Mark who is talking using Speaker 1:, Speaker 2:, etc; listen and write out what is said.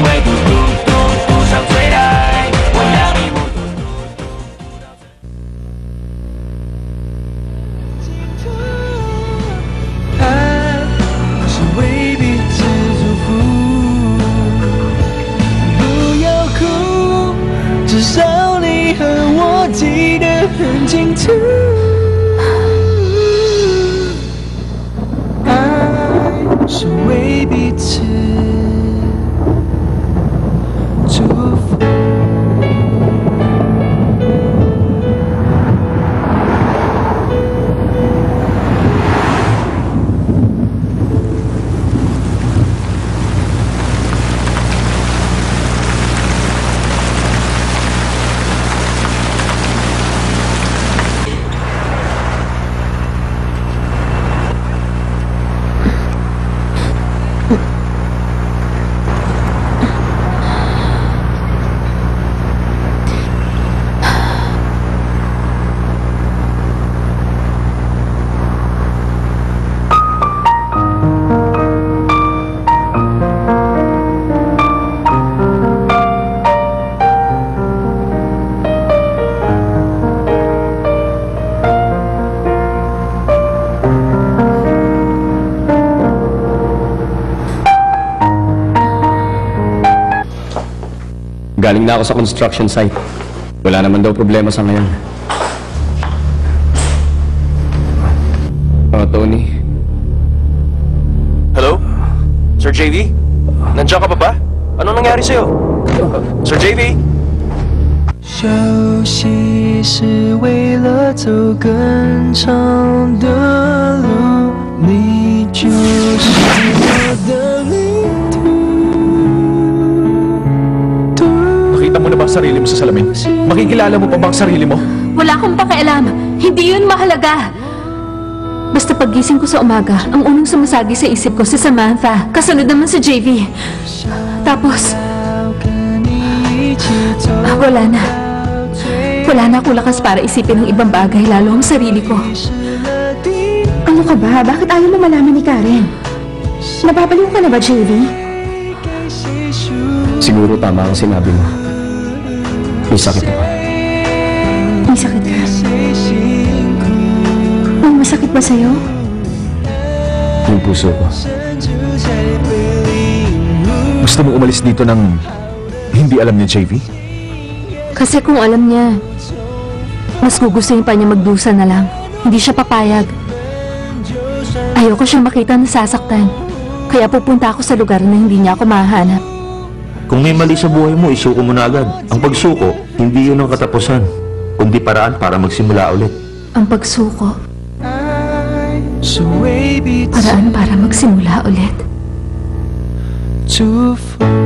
Speaker 1: 为嘟嘟嘟嘟上最爱，我要你目
Speaker 2: 爱是为彼此祝福，不要哭，至少你和我记得很清楚。爱是为彼此祝福。
Speaker 3: Galing na ako sa construction site. Wala naman daw problema sa ngayon. Oh, Tony.
Speaker 4: Hello? Sir JV? Nandiyan ka pa ba? Anong nangyari sa'yo? Sir JV?
Speaker 2: 休息是为了走更长的路，你就是我的领土。
Speaker 5: Nakita mo na ba ang sarili mo sa salamin? Makikilala mo pa ba ang sarili mo?
Speaker 6: Wala akong pakialam. Hindi yun mahalaga. Basta paggising ko sa umaga, ang unang sumasagi sa isip ko si Samantha. Kasunod naman si JV. Tapos, wala na. Wala na akong lakas para isipin ng ibang bagay, lalo ang sarili ko.
Speaker 7: Ano ka ba? Bakit ayaw mo malaman ni Karen? Nababaliw ka na ba, JV?
Speaker 3: Siguro tama ang sinabi mo. May sakit ako.
Speaker 7: May sakit ka? May masakit ba sa'yo?
Speaker 3: Yung puso ko.
Speaker 5: Gusto mo umalis dito nang hindi alam ni JV?
Speaker 6: Kasi kung alam niya, mas gugustuhin pa niya magdusa na lang. Hindi siya papayag. Ayoko siyang makita nasasaktan. Kaya pupunta ako sa lugar na hindi niya ako mahanap.
Speaker 8: Kung may mali sa buhay mo, isuko mo na agad. Ang pagsuko, hindi yun ang katapusan, kundi paraan para magsimula ulit.
Speaker 6: Ang pagsuko, paraan para magsimula ulit.
Speaker 2: 祝福。